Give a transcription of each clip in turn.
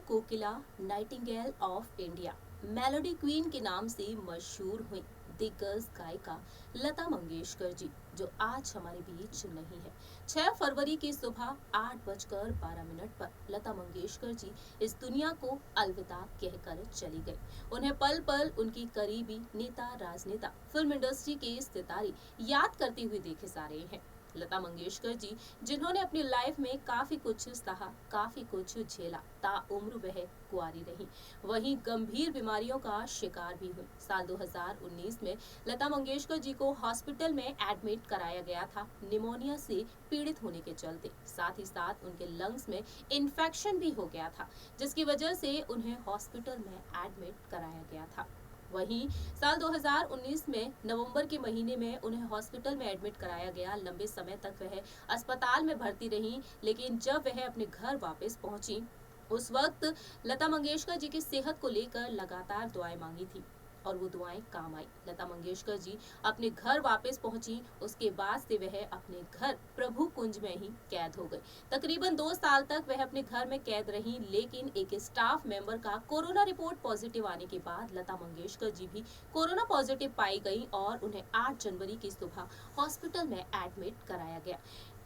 Kokila, Nightingale of India, melody queen के नाम से मशहूर हुई दिग्गज गायिका लता मंगेशकर जी, जो आज हमारे बीच नहीं है। 6 फरवरी की सुबह 8:12 पर लता मंगेशकर जी इस दुनिया को अलविदा कहकर चली गई। उन्हें पल पल उनकी करीबी नेता, राजनेता, फिल्म इंडस्ट्री के सितारे याद करते हुए देखे जा रहे हैं। लता मंगेशकर जी, जिन्होंने अपनी लाइफ में काफी कुछ सहा, काफी कुछ झेला, ताउम्र वह कुंवारी रही, वहीं गंभीर बीमारियों का शिकार भी हुई। साल 2019 में लता मंगेशकर जी को हॉस्पिटल में एडमिट कराया गया था, निमोनिया से पीड़ित होने के चलते। साथ ही साथ उनके लंग्स में इन्फेक्शन भी हो गया था, जिसकी वजह से उन्हें हॉस्पिटल में एडमिट कराया गया था। वहीं साल 2019 में नवंबर के महीने में उन्हें हॉस्पिटल में एडमिट कराया गया। लंबे समय तक वह अस्पताल में भर्ती रही, लेकिन जब वह अपने घर वापस पहुंची, उस वक्त लता मंगेशकर जी की सेहत को लेकर लगातार दुआएं मांगी थी और वो दुआएं काम आई। लता मंगेशकर जी अपने घर वापस पहुंची, उसके बाद से वह अपने घर प्रभु कुंज में ही कैद हो गई। तकरीबन 2 साल तक वह अपने घर में कैद रही, लेकिन एक स्टाफ मेंबर का कोरोना रिपोर्ट पॉजिटिव आने के बाद लता मंगेशकर जी भी कोरोना पॉजिटिव पाई गई और उन्हें 8 जनवरी की सुबह हॉस्पिटल में एडमिट कराया गया,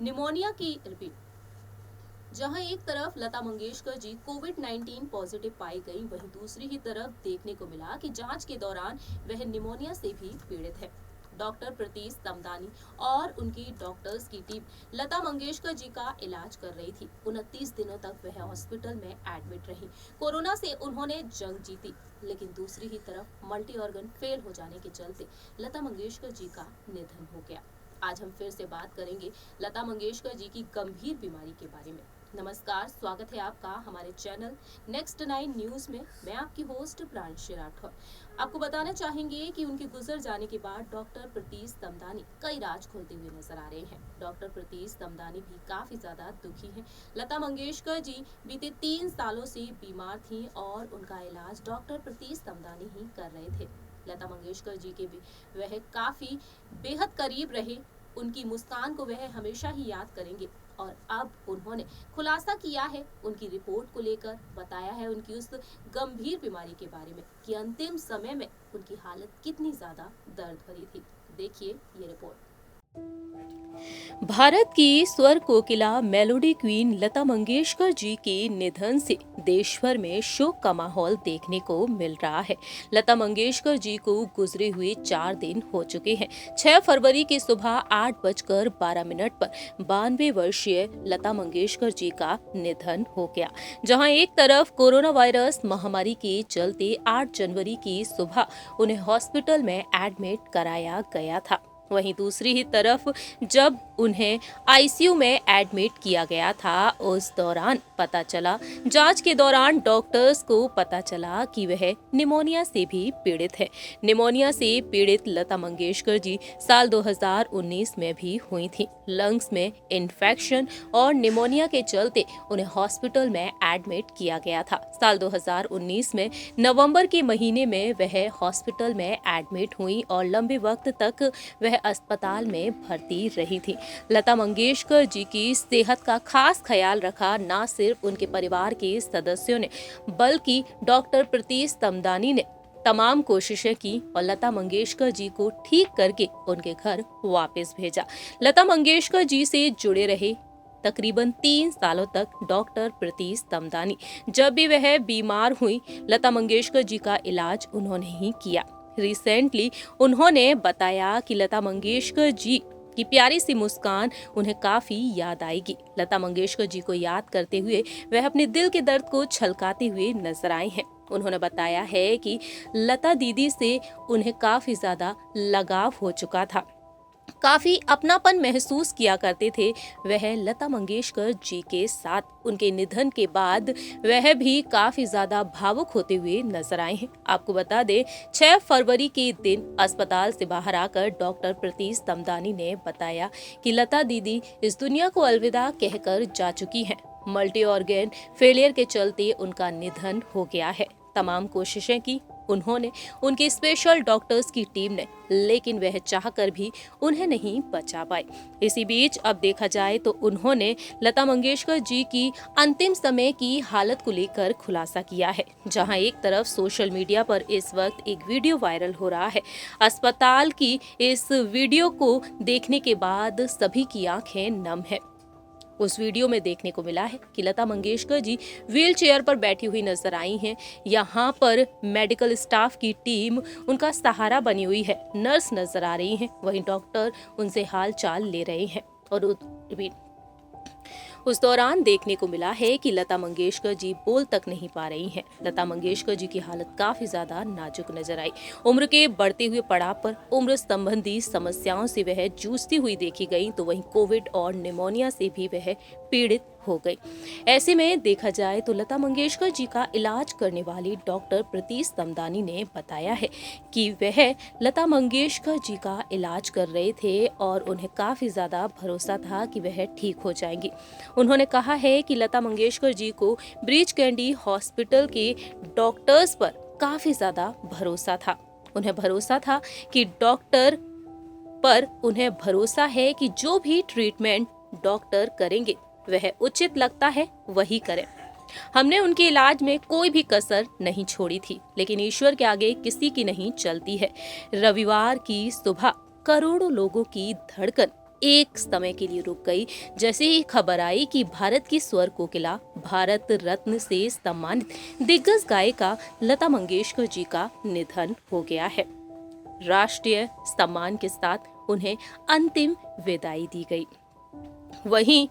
निमोनिया की रिपोर्ट। जहां एक तरफ लता मंगेशकर जी कोविड-19 पॉजिटिव पाई गई, वहीं दूसरी ही तरफ देखने को मिला कि जांच के दौरान वह निमोनिया से भी पीड़ित है। डॉक्टर प्रतीश तमदानी और उनकी डॉक्टर्स की टीम लता मंगेशकर जी का इलाज कर रही थी। 29 दिनों तक वह हॉस्पिटल में एडमिट रही। कोरोना से उन्होंने जंग जीती, लेकिन दूसरी ही तरफ मल्टी ऑर्गन फेल हो जाने के चलते लता मंगेशकर जी का निधन हो गया। आज हम फिर से बात करेंगे लता मंगेशकर जी की गंभीर बीमारी के बारे में। नमस्कार, स्वागत है आपका हमारे चैनल नेक्स्ट 9 न्यूज में। मैं आपकी होस्ट प्रांशी राठौर। आपको बताना चाहेंगे कि उनके गुजर जाने के बाद डॉक्टर प्रतीश तमदानी कई राज खोलते हुए नजर आ रहे हैं। डॉक्टर प्रतीश तमदानी भी काफी ज्यादा दुखी हैं। लता मंगेशकर जी बीते 3 सालों से बीमार थी और उनका इलाज डॉक्टर प्रतीश तमदानी ही कर रहे थे। लता मंगेशकर जी के भी वह काफी बेहद करीब रहे, उनकी मुस्कान को वह हमेशा ही याद करेंगे। और अब उन्होंने खुलासा किया है उनकी रिपोर्ट को लेकर, बताया है उनकी उस गंभीर बीमारी के बारे में कि अंतिम समय में उनकी हालत कितनी ज्यादा दर्द भरी थी। देखिए ये रिपोर्ट। भारत की स्वर कोकिला, मेलोडी क्वीन लता मंगेशकर जी के निधन से देश भर में शोक का माहौल देखने को मिल रहा है। लता मंगेशकर जी को गुजरे हुए 4 दिन हो चुके हैं। 6 फरवरी की सुबह 8:12 पर 92 वर्षीय लता मंगेशकर जी का निधन हो गया। जहां एक तरफ कोरोना वायरस महामारी के चलते 8 जनवरी की सुबह उन्हें हॉस्पिटल में एडमिट कराया गया था, वहीं दूसरी ही तरफ जब उन्हें आईसीयू में एडमिट किया गया था, उस दौरान पता चला, जांच के दौरान डॉक्टर्स को पता चला कि वह निमोनिया से भी पीड़ित है। निमोनिया से पीड़ित लता मंगेशकर जी साल 2019 में भी हुई थी। लंग्स में इन्फेक्शन और निमोनिया के चलते उन्हें हॉस्पिटल में एडमिट किया गया था। साल 2019 में नवंबर के महीने में वह हॉस्पिटल में एडमिट हुई और लंबे वक्त तक वह अस्पताल में भर्ती रही थी। लता मंगेशकर जी की सेहत का खास ख्याल रखा न सिर्फ उनके परिवार के सदस्यों ने, बल्कि डॉक्टर प्रतीश तमदानी ने तमाम कोशिशें की और लता मंगेशकर जी को ठीक करके उनके घर वापस भेजा। लता मंगेशकर जी से जुड़े रहे तकरीबन 3 सालों तक डॉक्टर प्रतीश तमदानी। जब भी वह बीमार हुई, लता मंगेशकर जी का इलाज उन्होंने ही किया। रिसेंटली उन्होंने बताया कि लता मंगेशकर जी की प्यारी सी मुस्कान उन्हें काफी याद आएगी। लता मंगेशकर जी को याद करते हुए वह अपने दिल के दर्द को छलकाते हुए नजर आए हैं। उन्होंने बताया है कि लता दीदी से उन्हें काफी ज्यादा लगाव हो चुका था, काफी अपनापन महसूस किया करते थे वह लता मंगेशकर जी के साथ। उनके निधन के बाद वह भी काफी ज्यादा भावुक होते हुए नजर आए हैं। आपको बता दें, 6 फरवरी के दिन अस्पताल से बाहर आकर डॉक्टर प्रतीश तमदानी ने बताया कि लता दीदी इस दुनिया को अलविदा कहकर जा चुकी हैं। मल्टी ऑर्गन फेलियर के चलते उनका निधन हो गया है। तमाम कोशिशें की, उन्होंने उनके स्पेशल डॉक्टर्स की टीम ने, लेकिन वह चाहकर भी उन्हें नहीं बचा पाए। इसी बीच अब देखा जाए तो उन्होंने लता मंगेशकर जी की अंतिम समय की हालत को लेकर खुलासा किया है। जहां एक तरफ सोशल मीडिया पर इस वक्त एक वीडियो वायरल हो रहा है। अस्पताल की इस वीडियो को देखने के बाद सभी की आंखें नम है। उस वीडियो में देखने को मिला है कि लता मंगेशकर जी व्हील चेयर पर बैठी हुई नजर आई हैं। यहाँ पर मेडिकल स्टाफ की टीम उनका सहारा बनी हुई है। नर्स नजर आ रही हैं, वहीं डॉक्टर उनसे हाल चाल ले रहे हैं। और उस दौरान देखने को मिला है कि लता मंगेशकर जी बोल तक नहीं पा रही हैं। लता मंगेशकर जी की हालत काफी ज्यादा नाजुक नजर आई। उम्र के बढ़ते हुए पड़ाव पर उम्र संबंधी समस्याओं से वह जूझती हुई देखी गई, तो वहीं कोविड और निमोनिया से भी वह पीड़ित हो गई। ऐसे में देखा जाए तो लता मंगेशकर जी का इलाज करने वाली डॉक्टर प्रीति समदानी ने बताया है कि वह लता मंगेशकर जी का इलाज कर रहे थे और उन्हें काफी ज्यादा भरोसा था कि वह ठीक हो जाएंगी। उन्होंने कहा है कि लता मंगेशकर जी को ब्रीच कैंडी हॉस्पिटल के डॉक्टर्स पर काफी ज्यादा भरोसा था। उन्हें भरोसा था कि डॉक्टर पर उन्हें भरोसा है कि जो भी ट्रीटमेंट डॉक्टर करेंगे वह उचित लगता है वही करें। हमने उनके इलाज में कोई भी कसर नहीं छोड़ी थी, लेकिन ईश्वर के आगे किसी की नहीं चलती है। रविवार की सुबह करोड़ों लोगों की धड़कन एक समय के लिए रुक गई जैसे ही खबर आई कि भारत की स्वर कोकिला, भारत रत्न से सम्मानित दिग्गज गायिका लता मंगेशकर जी का निधन हो गया है। राष्ट्रीय सम्मान के साथ उन्हें अंतिम विदाई दी गई। वहीं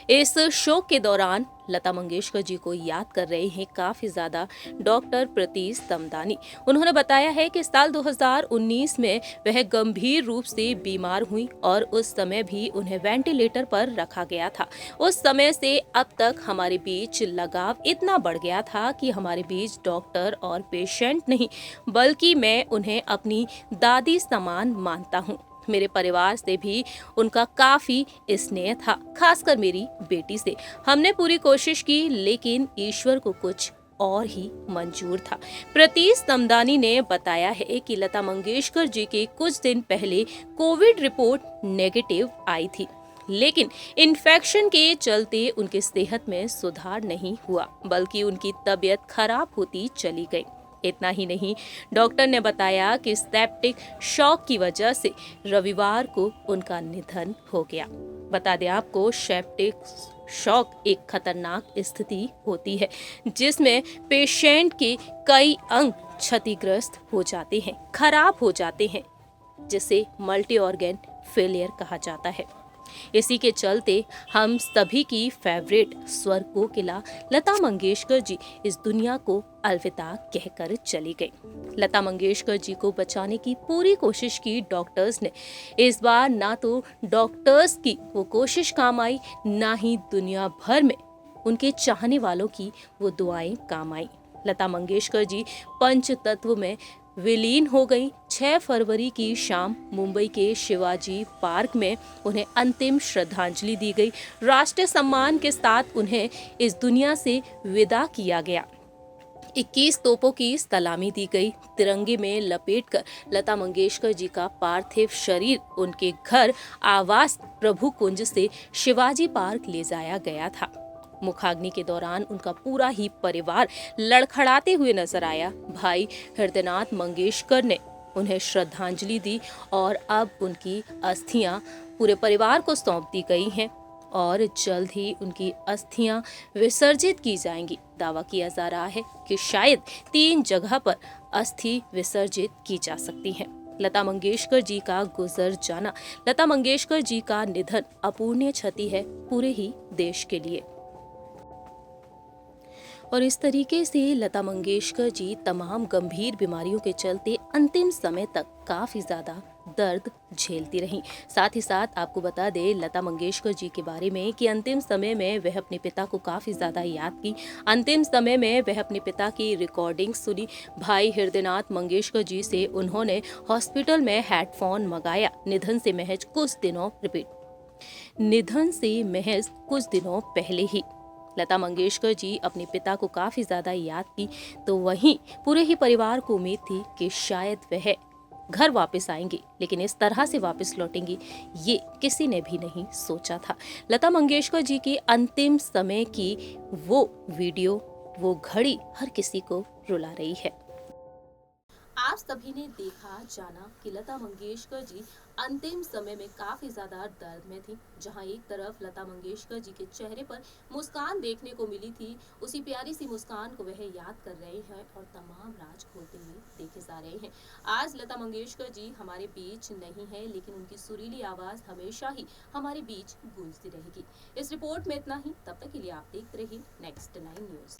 इस शो के दौरान लता मंगेशकर जी को याद कर रहे हैं काफी ज्यादा डॉक्टर प्रीति समदानी। उन्होंने बताया है कि साल 2019 में वह गंभीर रूप से बीमार हुई और उस समय भी उन्हें वेंटिलेटर पर रखा गया था। उस समय से अब तक हमारे बीच लगाव इतना बढ़ गया था कि हमारे बीच डॉक्टर और पेशेंट नहीं, बल्कि मैं उन्हें अपनी दादी समान मानता हूँ। मेरे परिवार से भी उनका काफी स्नेह था, खासकर मेरी बेटी से। हमने पूरी कोशिश की, लेकिन ईश्वर को कुछ और ही मंजूर था। प्रीति समदानी ने बताया है कि लता मंगेशकर जी के कुछ दिन पहले कोविड रिपोर्ट नेगेटिव आई थी, लेकिन इन्फेक्शन के चलते उनकी सेहत में सुधार नहीं हुआ, बल्कि उनकी तबीयत खराब होती चली गई। इतना ही नहीं, डॉक्टर ने बताया कि सेप्टिक शॉक की वजह से रविवार को उनका निधन हो गया। बता दें आपको, सेप्टिक शॉक एक खतरनाक स्थिति होती है जिसमें पेशेंट के कई अंग क्षतिग्रस्त हो जाते हैं, खराब हो जाते हैं, जिसे मल्टी ऑर्गन फेलियर कहा जाता है। इसी के चलते हम सभी की फेवरेट स्वर कोकिला लता मंगेशकर जी इस दुनिया को अलविदा कहकर चली गई। लता मंगेशकर जी को बचाने की पूरी कोशिश की डॉक्टर्स ने। इस बार ना तो डॉक्टर्स की वो कोशिश काम आई, ना ही दुनिया भर में उनके चाहने वालों की वो दुआएं काम आई। लता मंगेशकर जी पंच तत्व में विलीन हो गई। 6 फरवरी की शाम मुंबई के शिवाजी पार्क में उन्हें अंतिम श्रद्धांजलि दी गई। राष्ट्रीय सम्मान के साथ उन्हें इस दुनिया से विदा किया गया। 21 तोपों की सलामी दी गई। तिरंगे में लपेटकर लता मंगेशकर जी का पार्थिव शरीर उनके घर आवास प्रभु कुंज से शिवाजी पार्क ले जाया गया था। मुखाग्नि के दौरान उनका पूरा ही परिवार लड़खड़ाते हुए नजर आया। भाई हृदयनाथ मंगेशकर ने उन्हें श्रद्धांजलि दी और अब उनकी अस्थियां पूरे परिवार को सौंप दी गई हैं और जल्द ही उनकी अस्थियां विसर्जित की जाएंगी। दावा किया जा रहा है कि शायद 3 जगह पर अस्थि विसर्जित की जा सकती हैं। लता मंगेशकर जी का गुजर जाना, लता मंगेशकर जी का निधन अपूर्णीय क्षति है पूरे ही देश के लिए। और इस तरीके से लता मंगेशकर जी तमाम गंभीर बीमारियों के चलते अंतिम समय तक काफी ज्यादा दर्द झेलती रहीं। साथ ही साथ आपको बता दें लता मंगेशकर जी के बारे में कि अंतिम समय में वह अपने पिता को काफी ज्यादा याद की। अंतिम समय में वह अपने पिता की रिकॉर्डिंग सुनी। भाई हृदयनाथ मंगेशकर जी से उन्होंने हॉस्पिटल में हेडफोन मंगाया। निधन से महज कुछ दिनों पहले ही लता मंगेशकर जी अपने पिता को काफी ज्यादा याद की, तो वहीं पूरे ही परिवार को उम्मीद थी कि शायद वह घर वापस आएंगी, लेकिन इस तरह से वापस लौटेंगी ये किसी ने भी नहीं सोचा था। लता मंगेशकर जी की अंतिम समय की वो वीडियो, वो घड़ी हर किसी को रुला रही है। आप सभी ने देखा जाना कि लता मंगेशकर जी अंतिम समय में काफी ज्यादा दर्द में थी। जहां एक तरफ लता मंगेशकर जी के चेहरे पर मुस्कान देखने को मिली थी, उसी प्यारी सी मुस्कान को वह याद कर रहे हैं और तमाम राज खोलते हुए देखे जा रहे हैं। आज लता मंगेशकर जी हमारे बीच नहीं है, लेकिन उनकी सुरीली आवाज हमेशा ही हमारे बीच गूंजती रहेगी। इस रिपोर्ट में इतना ही। तब तक के लिए आप देखते रहिए नेक्स्ट 9 न्यूज।